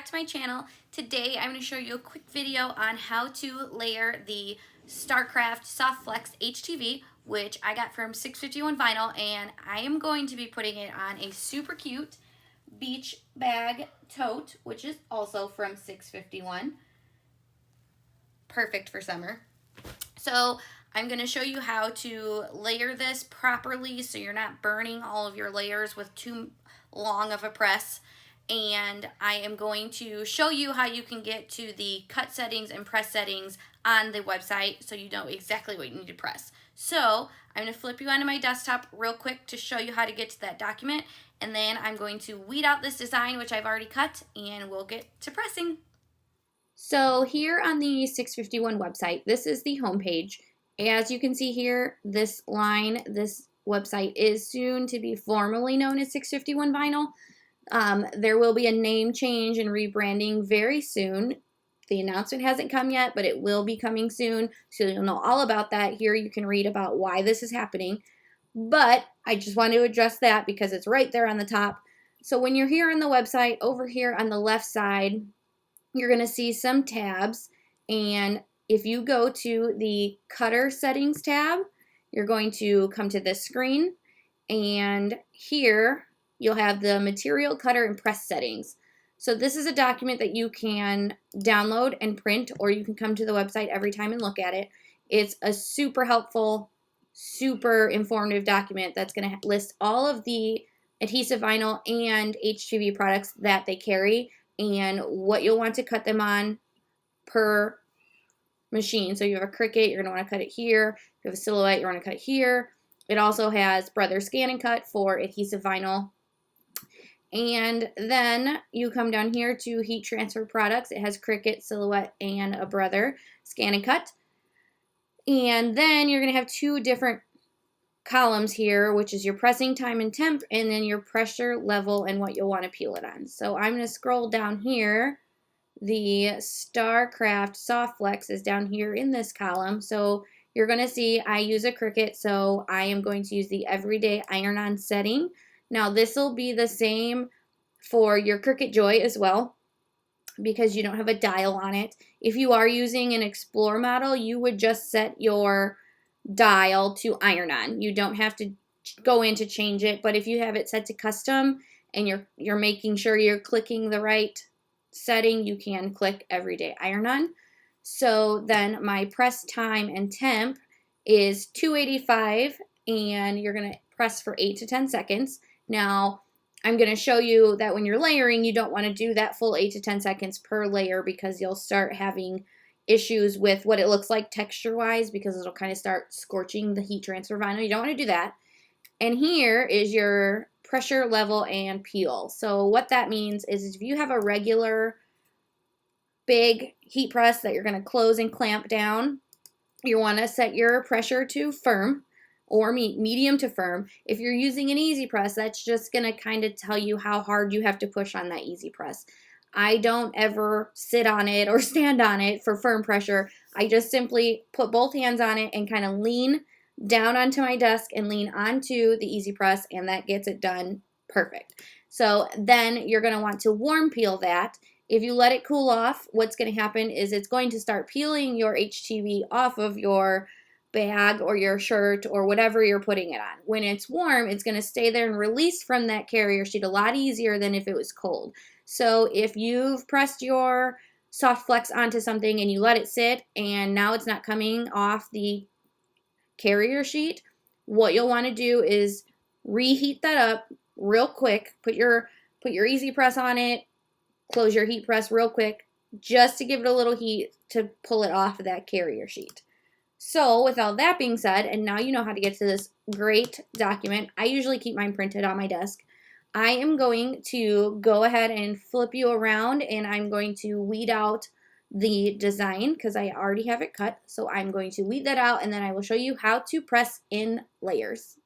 back to my channel. Today I'm going to show you a quick video on how to layer the Starcraft SoftFlex HTV, which I got from 651 Vinyl, and I am going to be putting it on a super cute beach bag tote, which is also from 651. Perfect for summer. So I'm going to show you how to layer this properly so you're not burning all of your layers with too long of a press. And I am going to show you how you can get to the cut settings and press settings on the website so you know exactly what you need to press. So I'm going to flip you onto my desktop real quick to show you how to get to that document, and then I'm going to weed out this design, which I've already cut, and we'll get to pressing. So here on the 651 website, this is the home page. As you can see here, this website is soon to be formally known as 651 Vinyl. There will be a name change and rebranding very soon. The announcement hasn't come yet, but it will be coming soon, so you'll know all about that. Here you can read about why this is happening, but I just want to address that because it's right there on the top. So when you're here on the website, over here on the left side, you're going to see some tabs, and if you go to the Cutter Settings tab, you're going to come to this screen, and here you'll have the Material, Cutter, and Press Settings. So this is a document that you can download and print, or you can come to the website every time and look at it. It's a super helpful, super informative document that's going to list all of the adhesive vinyl and HTV products that they carry and what you'll want to cut them on per machine. So you have a Cricut, you're going to want to cut it here. If you have a Silhouette, you want to cut it here. It also has Brother Scan and Cut for adhesive vinyl. And then you come down here to heat transfer products. It has Cricut, Silhouette, and a Brother Scan and Cut. And then you're going to have two different columns here, which is your pressing time and temp, and then your pressure level and what you'll want to peel it on. So I'm going to scroll down here. The Starcraft SoftFlex is down here in this column. So you're going to see I use a Cricut, so I am going to use the Everyday Iron-On setting. Now this will be the same for your Cricut Joy as well, because you don't have a dial on it. If you are using an Explore model, you would just set your dial to iron-on. You don't have to go in to change it, but if you have it set to custom and you're making sure you're clicking the right setting, you can click Everyday Iron-On. So then my press time and temp is 285, and you're going to press for 8 to 10 seconds. Now, I'm going to show you that when you're layering, you don't want to do that full 8 to 10 seconds per layer because you'll start having issues with what it looks like texture-wise, because it'll kind of start scorching the heat transfer vinyl. You don't want to do that. And here is your pressure level and peel. So what that means is if you have a regular big heat press that you're going to close and clamp down, you want to set your pressure to firm or medium to firm. If you're using an easy press, that's just going to kind of tell you how hard you have to push on that easy press. I don't ever sit on it or stand on it for firm pressure. I just simply put both hands on it and kind of lean down onto my desk and lean onto the easy press, and that gets it done perfect. So then you're going to want to warm peel that. If you let it cool off, what's going to happen is it's going to start peeling your HTV off of your bag or your shirt or whatever you're putting it on. When it's warm, it's going to stay there and release from that carrier sheet a lot easier than if it was cold. So if you've pressed your SoftFlex onto something and you let it sit and now it's not coming off the carrier sheet, what you'll want to do is reheat that up real quick. Put your easy press on it, close your heat press real quick, just to give it a little heat to pull it off of that carrier sheet. So with all that being said, and now you know how to get to this great document, I usually keep mine printed on my desk. I am going to go ahead and flip you around, and I'm going to weed out the design because I already have it cut. So I'm going to weed that out, and then I will show you how to press in layers.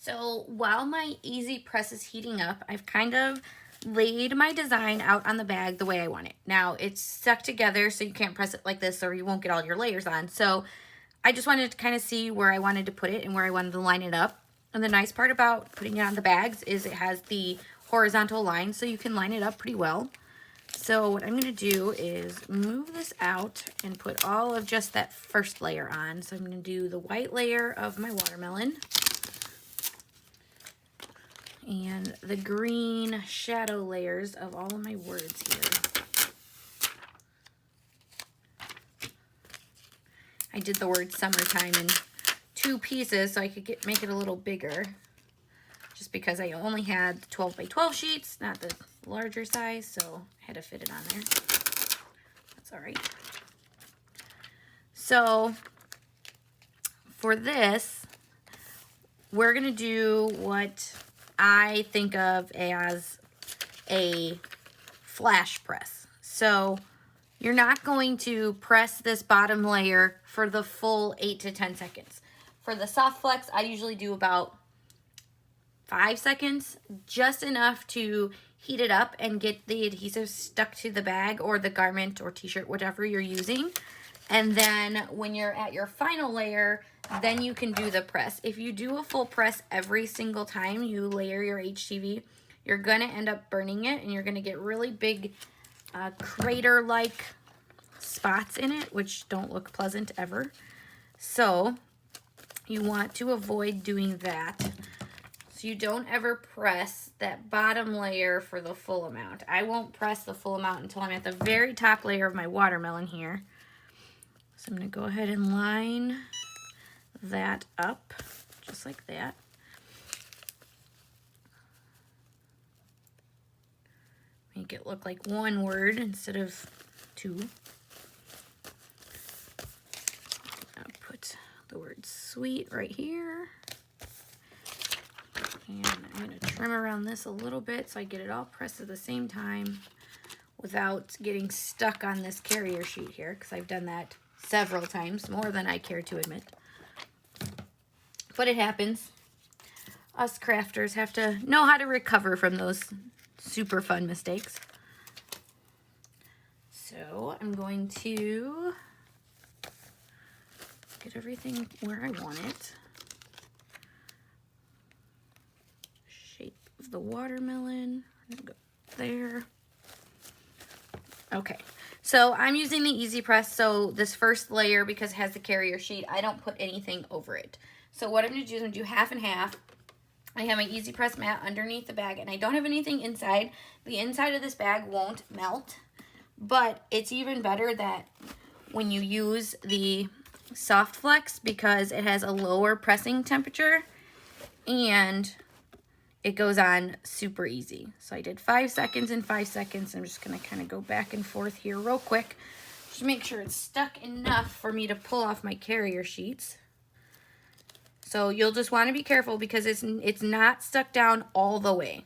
So while my easy press is heating up, I've kind of laid my design out on the bag the way I want it. Now it's stuck together so you can't press it like this or you won't get all your layers on. So I just wanted to kind of see where I wanted to put it and where I wanted to line it up. And the nice part about putting it on the bags is it has the horizontal line so you can line it up pretty well. So what I'm going to do is move this out and put all of just that first layer on. So I'm going to do the white layer of my watermelon and the green shadow layers of all of my words here. I did the word summertime in 2 pieces so I could make it a little bigger, just because I only had 12 by 12 sheets, not the larger size, so I had to fit it on there. That's all right. So for this, we're gonna do what I think of as a flash press. So you're not going to press this bottom layer for the full 8 to 10 seconds. For the Softflex, I usually do about 5 seconds, just enough to heat it up and get the adhesive stuck to the bag or the garment or t-shirt, whatever you're using. And then when you're at your final layer, then you can do the press. If you do a full press every single time you layer your HTV, you're gonna end up burning it and you're gonna get really big crater-like spots in it, which don't look pleasant ever. So you want to avoid doing that. So you don't ever press that bottom layer for the full amount. I won't press the full amount until I'm at the very top layer of my watermelon here. So I'm going to go ahead and line that up just like that. Make it look like one word instead of 2. I'll put the word sweet right here. And I'm going to trim around this a little bit so I get it all pressed at the same time without getting stuck on this carrier sheet here, because I've done that several times, more than I care to admit. But it happens. Us crafters have to know how to recover from those super fun mistakes. So I'm going to get everything where I want it. Shape of the watermelon. I'm gonna go there. Okay, so I'm using the Easy Press. So this first layer, because it has the carrier sheet, I don't put anything over it. So what I'm going to do is I'm going to do half and half. I have my Easy Press mat underneath the bag, and I don't have anything inside. The inside of this bag won't melt, but it's even better that when you use the Softflex, because it has a lower pressing temperature and it goes on super easy. So I did 5 seconds and 5 seconds. I'm just going to kind of go back and forth here real quick just to make sure it's stuck enough for me to pull off my carrier sheets. So you'll just want to be careful because it's not stuck down all the way.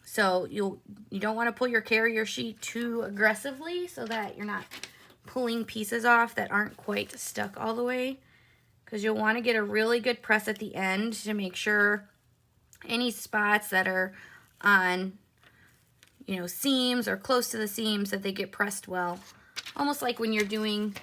So you don't want to pull your carrier sheet too aggressively so that you're not pulling pieces off that aren't quite stuck all the way, because you'll want to get a really good press at the end to make sure any spots that are on, seams or close to the seams, that they get pressed well. Almost like when you're doing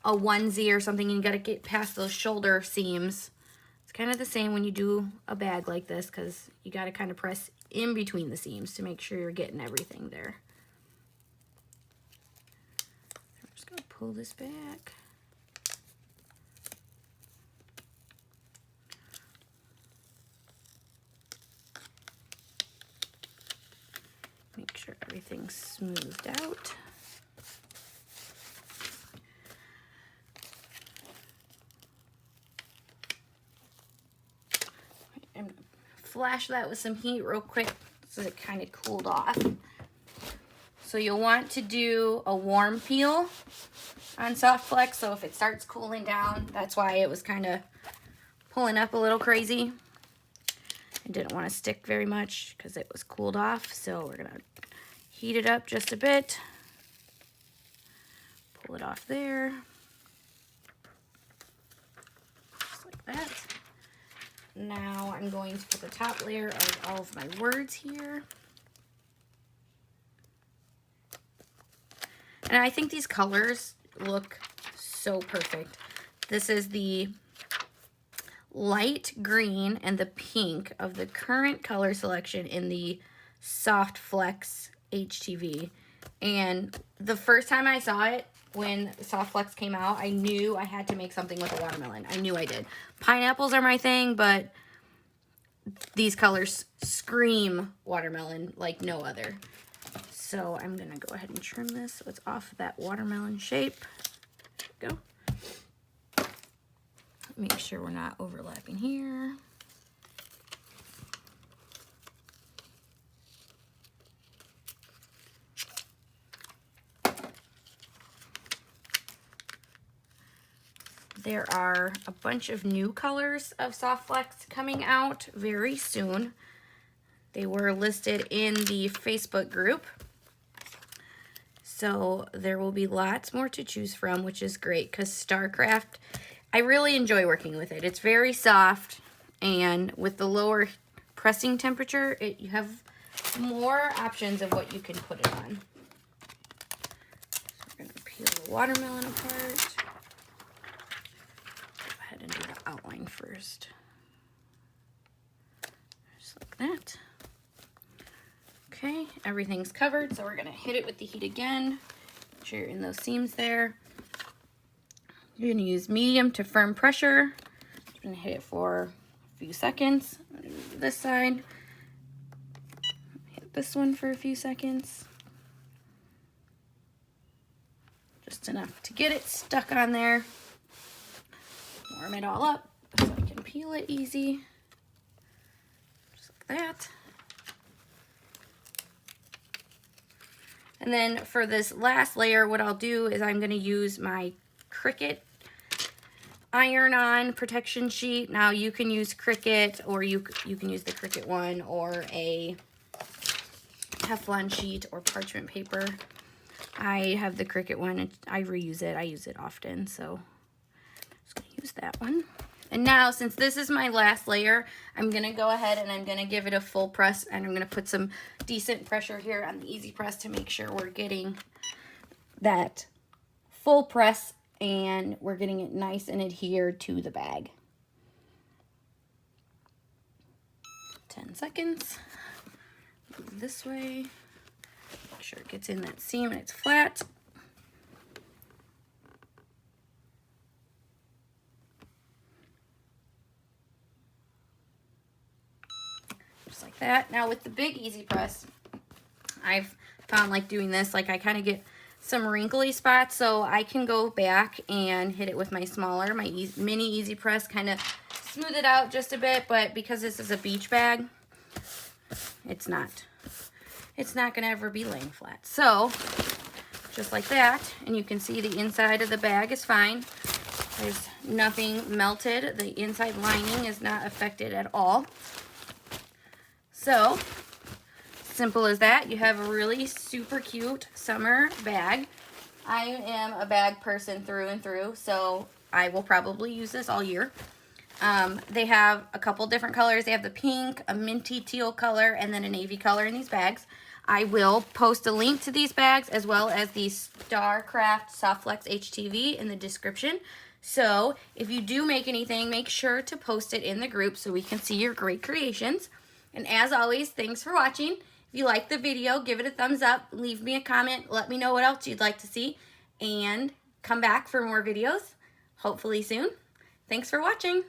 a onesie or something and you got to get past those shoulder seams. It's kind of the same when you do a bag like this, because you got to kind of press in between the seams to make sure you're getting everything there. I'm just going to pull this back. Make sure everything's smoothed out. I'm going to flash that with some heat real quick so it kind of cooled off. So you'll want to do a warm peel on Softflex, so if it starts cooling down, that's why it was kind of pulling up a little crazy. I didn't want to stick very much because it was cooled off, so we're going to heat it up just a bit. Pull it off there. Just like that. now I'm going to put the top layer of all of my words here. And I think these colors look so perfect. This is the light green and the pink of the current color selection in the SoftFlex HTV. And the first time I saw it, when SoftFlex came out, I knew I had to make something with a watermelon. I knew I did. Pineapples are my thing, but these colors scream watermelon like no other. So I'm gonna go ahead and trim this so it's off of that watermelon shape. There we go. Make sure we're not overlapping here. There are a bunch of new colors of SoftFlex coming out very soon. They were listed in the Facebook group. So there will be lots more to choose from, which is great because Starcraft, I really enjoy working with it. It's very soft, and with the lower pressing temperature, you have more options of what you can put it on. So we're going to peel the watermelon apart. And do the outline first. Just like that. Okay, everything's covered, so we're gonna hit it with the heat again. Make sure you're in those seams there. You're gonna use medium to firm pressure. Just gonna hit it for a few seconds. I'm gonna move to this side. Hit this one for a few seconds. Just enough to get it stuck on there. Warm it all up so I can peel it easy, just like that. And then for this last layer, what I'll do is I'm going to use my Cricut iron-on protection sheet. Now you can use Cricut, or you can use the Cricut one, or a Teflon sheet or parchment paper. I have the Cricut one, and I reuse it. I use it often, so use that one. And now, since this is my last layer, I'm gonna go ahead and I'm gonna give it a full press, and I'm gonna put some decent pressure here on the easy press to make sure we're getting that full press and we're getting it nice and adhered to the bag. 10 seconds. Move this way. Make sure it gets in that seam and it's flat. Like that. Now with the big easy press, I've found like doing this, like I kind of get some wrinkly spots, so I can go back and hit it with my smaller, my mini easy press, kind of smooth it out just a bit. But because this is a beach bag, it's not gonna ever be laying flat. So just like that, and you can see the inside of the bag is fine. There's nothing melted. The inside lining is not affected at all. So, simple as that. You have a really super cute summer bag. I am a bag person through and through, so I will probably use this all year. They have a couple different colors. They have the pink, a minty teal color, and then a navy color in these bags. I will post a link to these bags as well as the Starcraft SoftFlex HTV in the description. So, if you do make anything, make sure to post it in the group so we can see your great creations. And as always, thanks for watching. If you like the video, give it a thumbs up, leave me a comment, let me know what else you'd like to see, and come back for more videos, hopefully soon. Thanks for watching.